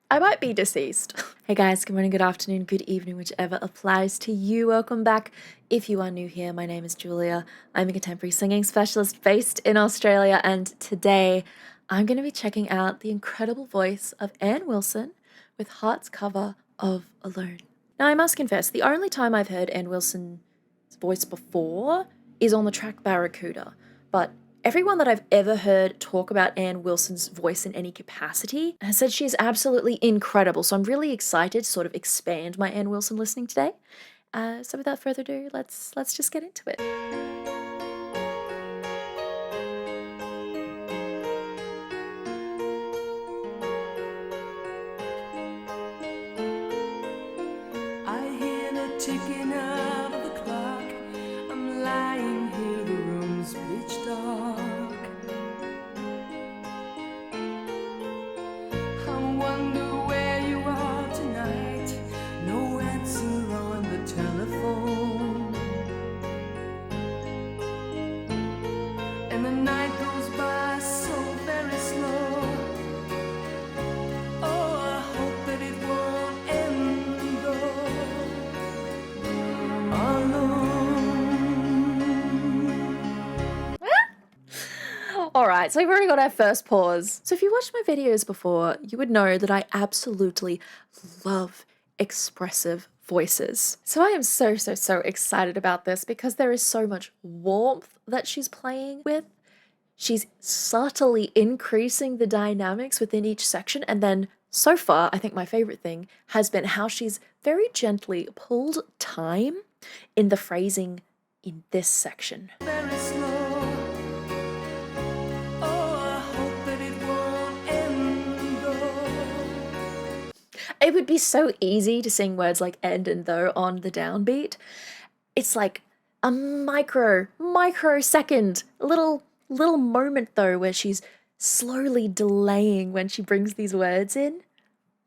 I might be deceased. Hey guys, good morning, good afternoon, good evening, whichever applies to you. Welcome back. If you are new here, my name is Julia. I'm a contemporary singing specialist based in Australia, and today I'm going to be checking out the incredible voice of Anne Wilson with Heart's cover of Alone. Now, I must confess, the only time I've heard Anne Wilson's voice before is on the track Barracuda, but everyone that I've ever heard talk about Anne Wilson's voice in any capacity has said she is absolutely incredible. So I'm really excited to sort of expand my Anne Wilson listening today. So without further ado, let's just get into it. I hear the ticking of the clock. I'm lying here, the room's pitch dark. I wonder where you are tonight. No answer on the telephone. And the night goes by so very slow. Oh, I hope that it won't end alone. Alright, so we've already got our first pause. So if you watched my videos before, you would know that I absolutely love expressive voices. So I am so excited about this because there is so much warmth that she's playing with. She's subtly increasing the dynamics within each section, and then so far, I think my favorite thing has been how she's very gently pulled time in the phrasing in this section. Very slow. Oh, I hope that it won't end though. It would be so easy to sing words like end and though on the downbeat. It's like a microsecond, a little moment though where she's slowly delaying when she brings these words in.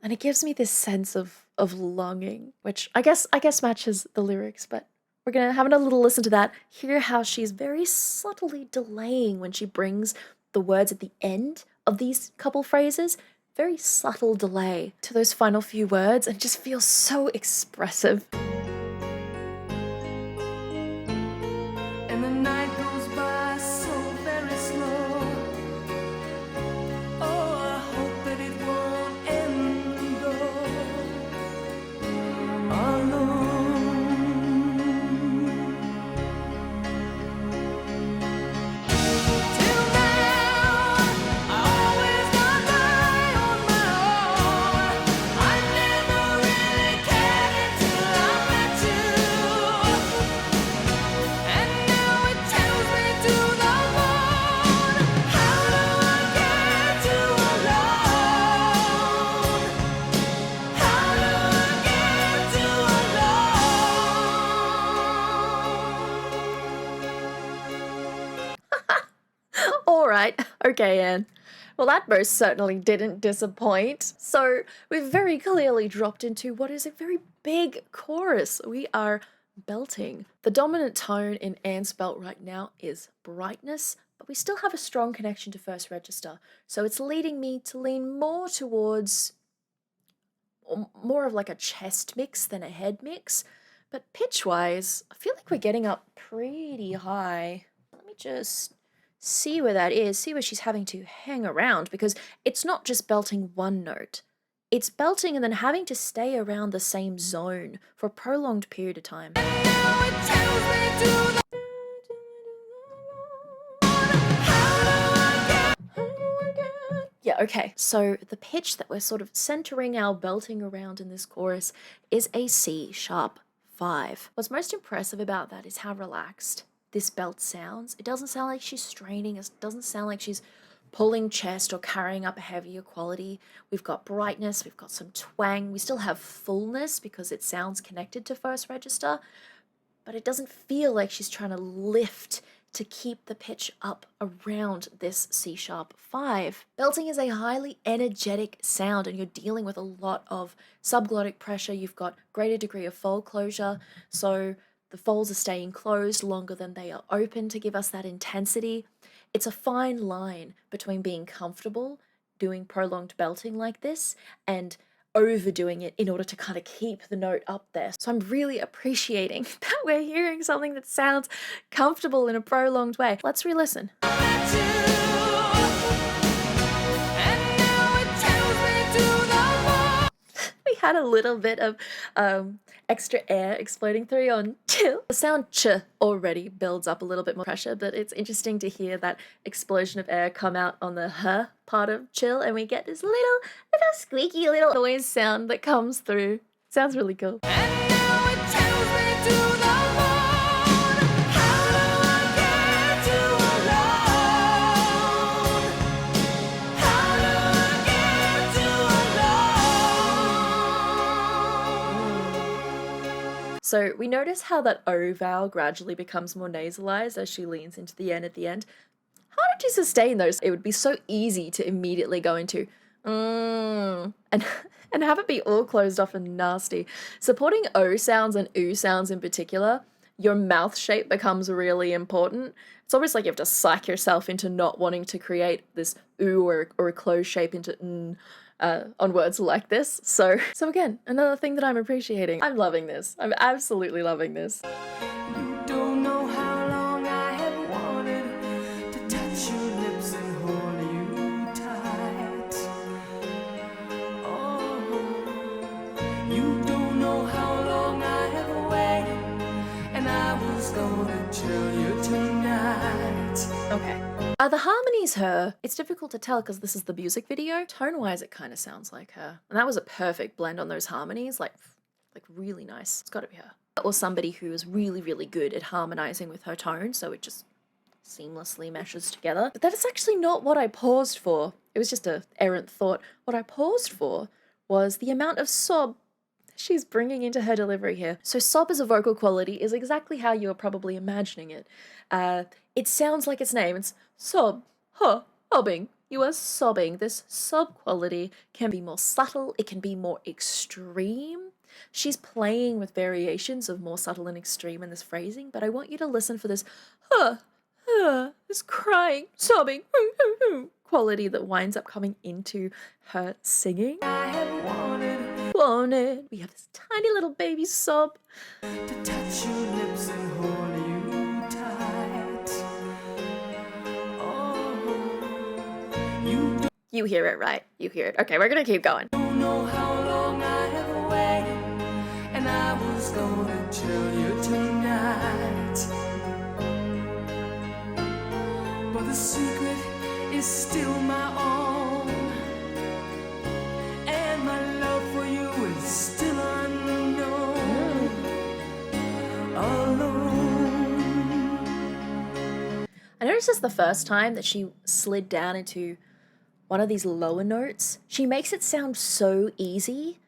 And it gives me this sense of longing, which I guess matches the lyrics, but we're gonna have a little listen to that, hear how she's very subtly delaying when she brings the words at the end of these couple phrases. Very subtle delay to those final few words, and just feels so expressive. And the night goes by so very slow. Oh, I hope that it won't end alone. Till now, I always got by on my own. I never really cared until I met you. And now it tells me to the moon. How do I get to alone? How do I get to alone? Alright, okay, Anne. Well, that most certainly didn't disappoint. So, we've very clearly dropped into what is a very big chorus. We are belting. The dominant tone in Anne's belt right now is brightness, but we still have a strong connection to first register. So it's leading me to lean more towards more of like a chest mix than a head mix. But pitch-wise, I feel like we're getting up pretty high. Let me just see where that is, see where she's having to hang around, because it's not just belting one note. It's belting and then having to stay around the same zone for a prolonged period of time. Now it tells me to the Yeah, okay, so the pitch that we're sort of centering our belting around in this chorus is a C sharp 5. What's most impressive about that is how relaxed this belt sounds. It doesn't sound like she's straining, it doesn't sound like she's pulling chest or carrying up a heavier quality. We've got brightness, we've got some twang, we still have fullness because it sounds connected to first register, but it doesn't feel like she's trying to lift to keep the pitch up around this C sharp 5. Belting is a highly energetic sound, and you're dealing with a lot of subglottic pressure. You've got greater degree of fold closure, so the folds are staying closed longer than they are open to give us that intensity. It's a fine line between being comfortable doing prolonged belting like this and overdoing it in order to kind of keep the note up there. So I'm really appreciating that we're hearing something that sounds comfortable in a prolonged way. Let's re-listen. We had a little bit of extra air exploding through on chill. The sound ch already builds up a little bit more pressure, but it's interesting to hear that explosion of air come out on the h part of chill, and we get this little squeaky little noise sound that comes through. Sounds really cool. So we notice how that O vowel gradually becomes more nasalized as she leans into the N at the end. Harder to sustain those. It would be so easy to immediately go into and have it be all closed off and nasty. Supporting O sounds and oo sounds in particular, your mouth shape becomes really important. It's almost like you have to psych yourself into not wanting to create this oo or a closed shape into on words like this. So again, another thing that I'm appreciating. I'm loving this. I'm absolutely loving this. You don't know how long I have wanted to touch your lips and hold you tight. Oh, you don't know how long I have waited, and I was gonna tell you tonight. Okay. Are the harmonies her? It's difficult to tell because this is the music video. Tone-wise, it kind of sounds like her. And that was a perfect blend on those harmonies, like really nice. It's got to be her. Or somebody who is really, really good at harmonizing with her tone, so it just seamlessly meshes together. But that is actually not what I paused for. It was just an errant thought. What I paused for was the amount of sob she's bringing into her delivery here. So sob as a vocal quality is exactly how you are probably imagining it. It sounds like its name. It's sob, sobbing. You are sobbing. This sob quality can be more subtle. It can be more extreme. She's playing with variations of more subtle and extreme in this phrasing, but I want you to listen for this this crying, sobbing quality that winds up coming into her singing. I have wanted We have this tiny little baby sob. to touch your lips and hold you tight. Oh, you You hear it, right? You hear it. Okay, we're gonna keep going. don't know how long I have waited, and I was gonna tell you tonight. But the secret is still my own, and my love for you is still unknown. Alone. I noticed this the first time that she slid down into one of these lower notes. She makes it sound so easy,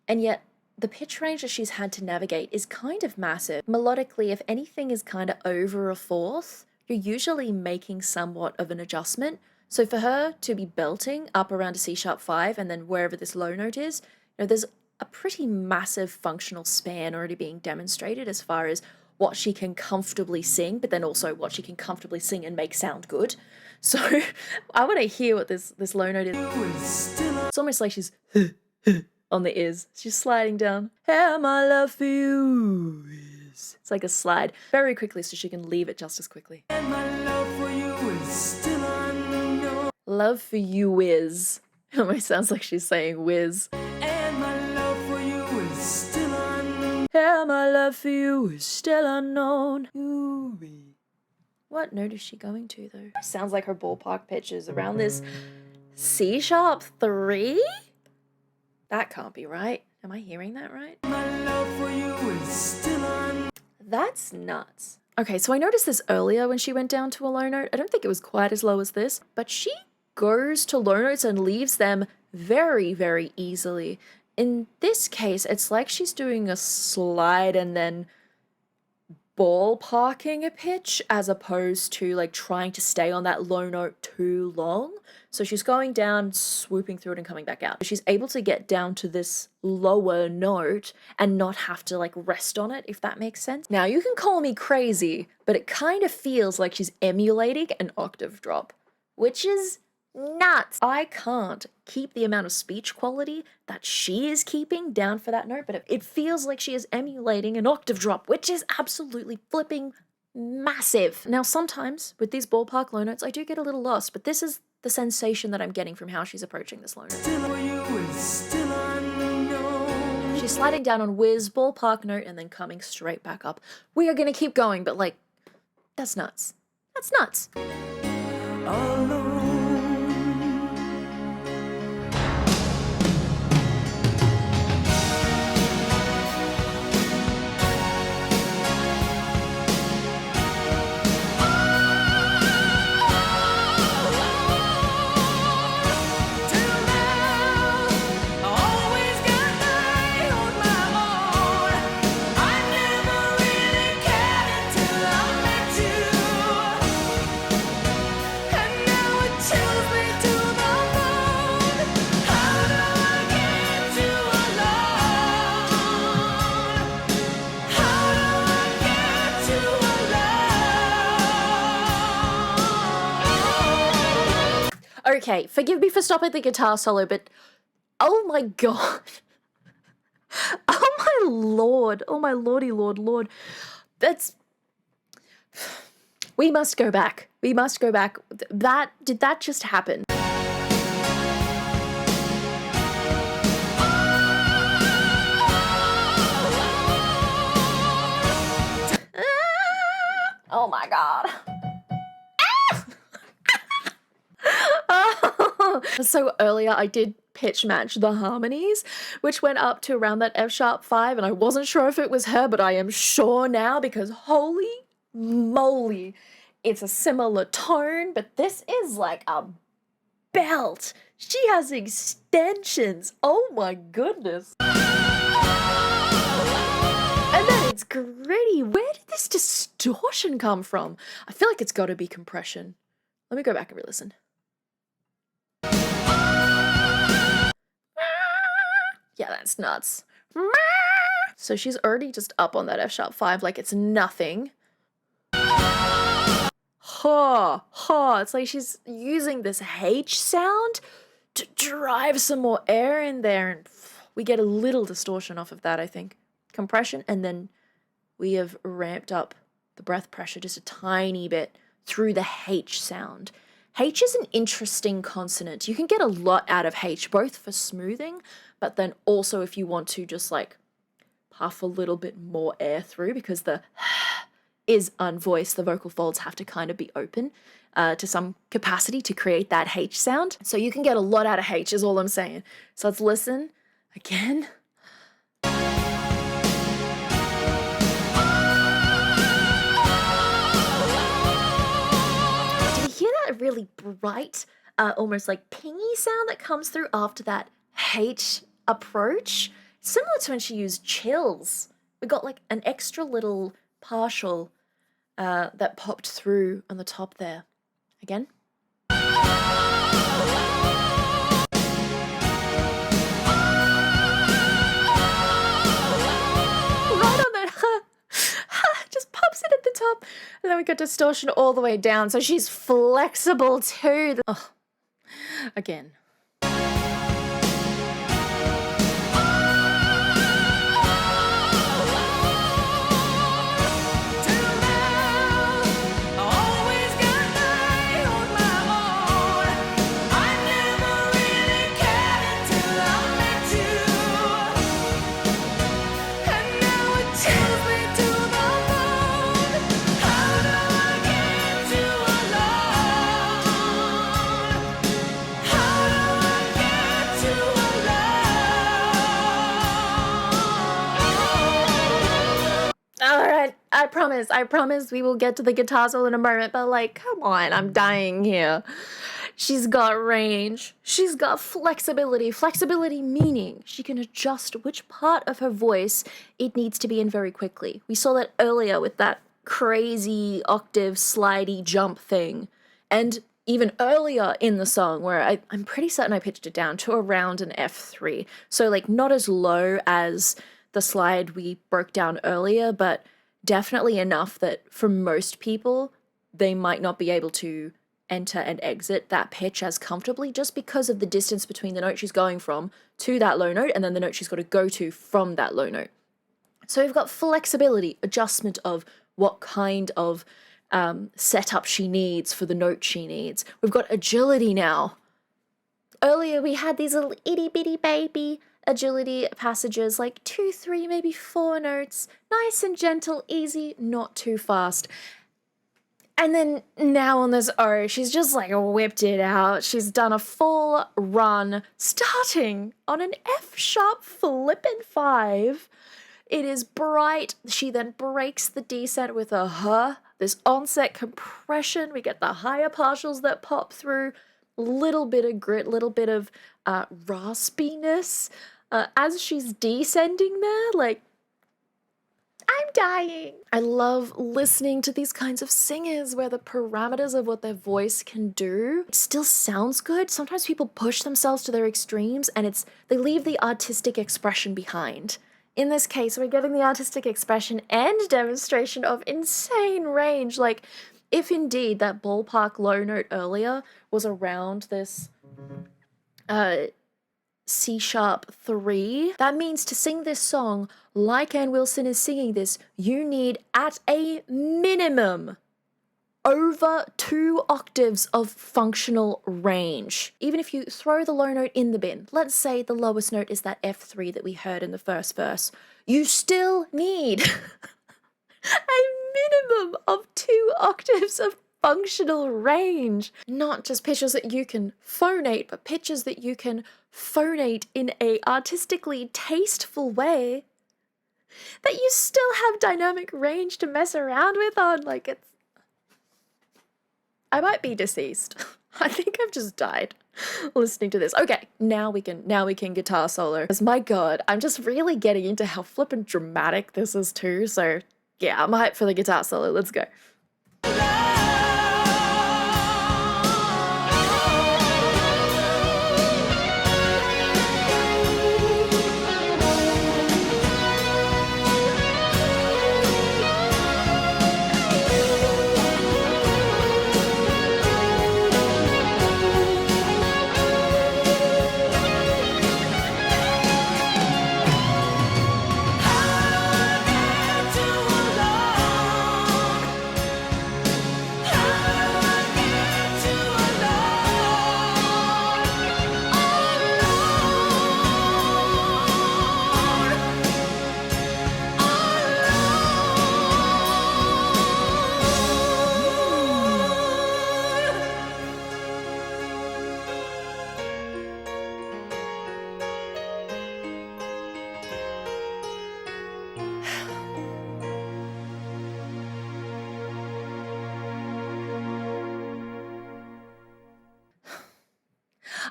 and yet the pitch range that she's had to navigate is kind of massive. Melodically, if anything is kind of over a fourth, you're usually making somewhat of an adjustment. So for her to be belting up around a C#5 and then wherever this low note is, there's a pretty massive functional span already being demonstrated as far as what she can comfortably sing, but then also what she can comfortably sing and make sound good. So I want to hear what this low note is. It's almost like she's on the is. She's sliding down. How my love for you is. It's like a slide very quickly so she can leave it just as quickly. And my love for you is still unknown. Love for you is. It almost sounds like she's saying whiz. And my love for you is still unknown. How my love for you is still unknown. Ooh-wee. What note is she going to though? Sounds like her ballpark pitch is around this C#3? That can't be right. Am I hearing that right? My love for you is still unknown. That's nuts. Okay, so I noticed this earlier when she went down to a low note. I don't think it was quite as low as this, but she goes to low notes and leaves them very, very easily. In this case, it's like she's doing a slide and then ballparking a pitch as opposed to like trying to stay on that low note too long. So she's going down, swooping through it and coming back out. She's able to get down to this lower note and not have to like rest on it, if that makes sense. Now you can call me crazy, but it kind of feels like she's emulating an octave drop, which is nuts. I can't keep the amount of speech quality that she is keeping down for that note, but it feels like she is emulating an octave drop, which is absolutely flipping massive. Now, sometimes with these ballpark low notes, I do get a little lost, but this is the sensation that I'm getting from how she's approaching this low note. She's sliding down on whiz, ballpark note, and then coming straight back up. We are gonna keep going, but like, that's nuts. That's nuts. Okay, forgive me for stopping the guitar solo, but oh my god. Oh my lord. Oh my lordy lord. That's... We must go back. We must go back. Did that just happen? Oh my god. So earlier I did pitch match the harmonies, which went up to around that F sharp 5, and I wasn't sure if it was her, but I am sure now because holy moly, it's a similar tone, but this is like a belt. She has extensions. Oh my goodness. And then it's gritty. Where did this distortion come from? I feel like it's got to be compression. Let me go back and re-listen. Yeah, that's nuts. So she's already just up on that F sharp 5 like it's nothing. It's like she's using this H sound to drive some more air in there, and we get a little distortion off of that, I think. Compression, and then we have ramped up the breath pressure just a tiny bit through the H sound. H is an interesting consonant. You can get a lot out of H, both for smoothing, but then also if you want to just like puff a little bit more air through, because the is unvoiced, the vocal folds have to kind of be open to some capacity to create that H sound. So you can get a lot out of H is all I'm saying. So let's listen again. Really bright, almost like pingy sound that comes through after that H approach. Similar to when she used chills. We got like an extra little partial that popped through on the top there. Again. Right on that just pops it at the top, and then we got distortion all the way down, so she's flexible too. Oh, again. I promise we will get to the guitar solo in a moment, but like, come on, I'm dying here. She's got range. She's got flexibility. Flexibility meaning she can adjust which part of her voice it needs to be in very quickly. We saw that earlier with that crazy octave slidey jump thing. And even earlier in the song where I'm pretty certain I pitched it down to around an F3. So like not as low as the slide we broke down earlier, but definitely enough that for most people, they might not be able to enter and exit that pitch as comfortably just because of the distance between the note she's going from to that low note and then the note she's got to go to from that low note. So we've got flexibility, adjustment of what kind of setup she needs for the note she needs. We've got agility now. Earlier we had these little itty bitty baby agility passages, like 2, 3, maybe 4 notes, nice and gentle, easy, not too fast. And then now on this O, she's just like whipped it out. She's done a full run, starting on an F sharp flippin' 5. It is bright. She then breaks the descent with a huh. This onset compression. We get the higher partials that pop through. Little bit of grit, little bit of raspiness. As she's descending there, like, I'm dying. I love listening to these kinds of singers where the parameters of what their voice can do, it still sounds good. Sometimes people push themselves to their extremes and they leave the artistic expression behind. In this case, we're getting the artistic expression and demonstration of insane range. Like, if indeed that ballpark low note earlier was around this C sharp 3, that means to sing this song like Ann Wilson is singing this, you need at a minimum over 2 octaves of functional range. Even if you throw the low note in the bin, let's say the lowest note is that F3 that we heard in the first verse, you still need a minimum of 2 octaves of functional range. Not just pitches that you can phonate, but pitches that you can phonate in a artistically tasteful way that you still have dynamic range to mess around with on. Like, it's... I might be deceased. I think I've just died listening to this. Okay, now we can guitar solo. Because my god, I'm just really getting into how flippin' dramatic this is too. So yeah, I'm hyped for the guitar solo. Let's go.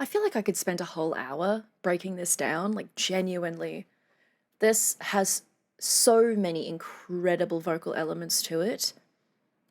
I feel like I could spend a whole hour breaking this down, like genuinely. This has so many incredible vocal elements to it.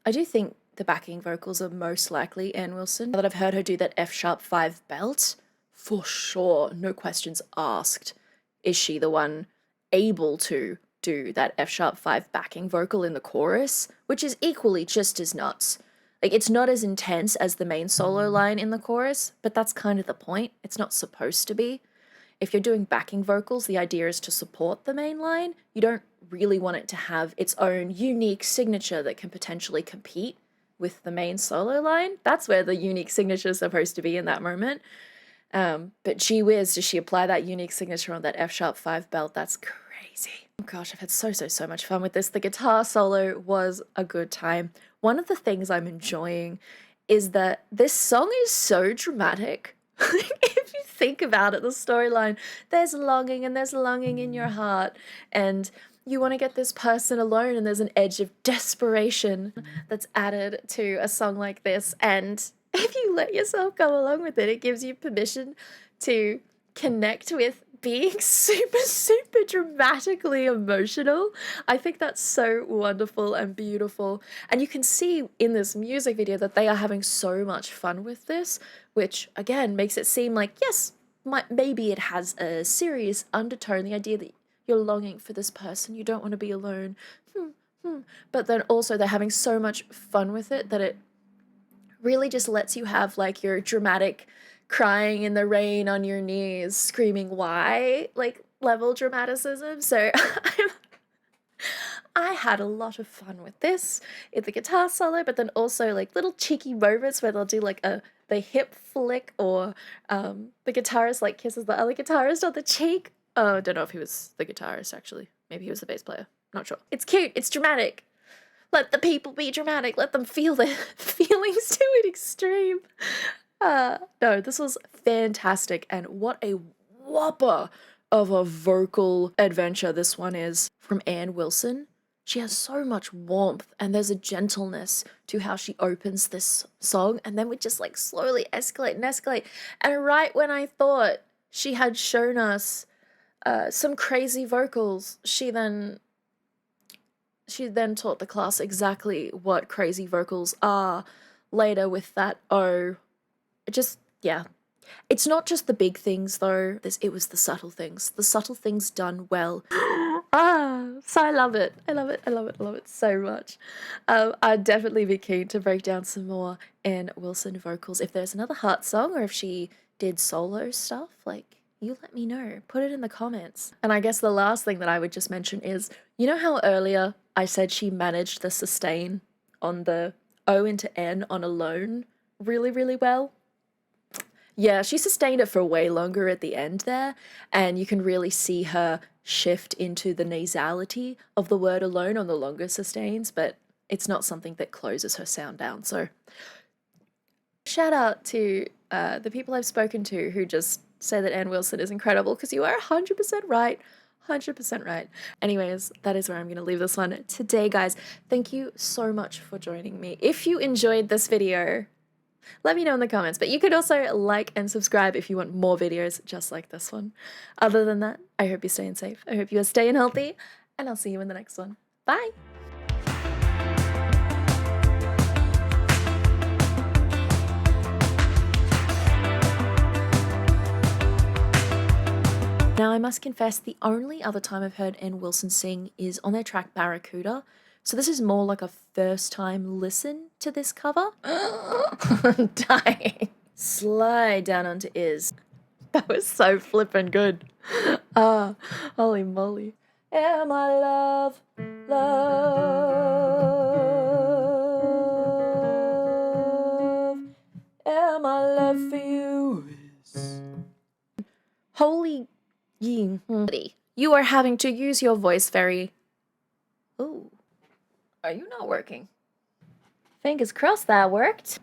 I do think the backing vocals are most likely Ann Wilson. Now that I've heard her do that F sharp 5 belt, for sure, no questions asked, is she the one able to do that F sharp 5 backing vocal in the chorus, which is equally just as nuts. Like, it's not as intense as the main solo line in the chorus, but that's kind of the point. It's not supposed to be. If you're doing backing vocals, the idea is to support the main line. You don't really want it to have its own unique signature that can potentially compete with the main solo line. That's where the unique signature is supposed to be in that moment. But gee whiz, does she apply that unique signature on that F sharp 5 belt? That's crazy. Oh gosh, I've had so much fun with this. The guitar solo was a good time. One of the things I'm enjoying is that this song is so dramatic. If you think about it, the storyline, there's longing and there's longing in your heart, and you want to get this person alone, and there's an edge of desperation that's added to a song like this. And if you let yourself go along with it, it gives you permission to connect with being super dramatically emotional. I think that's so wonderful and beautiful. And you can see in this music video that they are having so much fun with this, which again makes it seem like, yes, maybe it has a serious undertone, the idea that you're longing for this person, you don't want to be alone. But then also they're having so much fun with it that it really just lets you have like your dramatic crying in the rain on your knees, screaming why, like level dramaticism. So I had a lot of fun with this in the guitar solo, but then also like little cheeky moments where they'll do like the hip flick, or the guitarist like kisses the other guitarist on the cheek. Oh, I don't know if he was the guitarist actually. Maybe he was the bass player. Not sure. It's cute. It's dramatic. Let the people be dramatic. Let them feel their feelings to an extreme. No, this was fantastic, and what a whopper of a vocal adventure this one is from Ann Wilson. She has so much warmth, and there's a gentleness to how she opens this song, and then we just like slowly escalate and escalate. And right when I thought she had shown us some crazy vocals, she then taught the class exactly what crazy vocals are later with that yeah. It's not just the big things though. It was the subtle things. The subtle things done well. So I love it. I love it. I love it. I love it so much. I'd definitely be keen to break down some more Ann Wilson vocals. If there's another Heart song, or if she did solo stuff, like, you let me know. Put it in the comments. And I guess the last thing that I would just mention is, you know how earlier I said she managed the sustain on the O into N on alone really, really well? Yeah, she sustained it for way longer at the end there, and you can really see her shift into the nasality of the word alone on the longer sustains, but it's not something that closes her sound down. So shout out to the people I've spoken to who just say that Ann Wilson is incredible, because you are 100% right. 100% right. Anyways, that is where I'm going to leave this one today, guys. Thank you so much for joining me. If you enjoyed this video, let me know in the comments, but you could also like and subscribe if you want more videos just like this one. Other than that, I hope you're staying safe. I hope you are staying healthy, and I'll see you in the next one. Bye! Now, I must confess, the only other time I've heard Ann Wilson sing is on their track Barracuda. So this is more like a first time listen to this cover. I'm dying. Slide down onto is. That was so flippin' good. Holy moly. And my love, love, and my love for you is. Holy. You are having to use your voice very. Ooh. Are you not working? Fingers crossed that worked.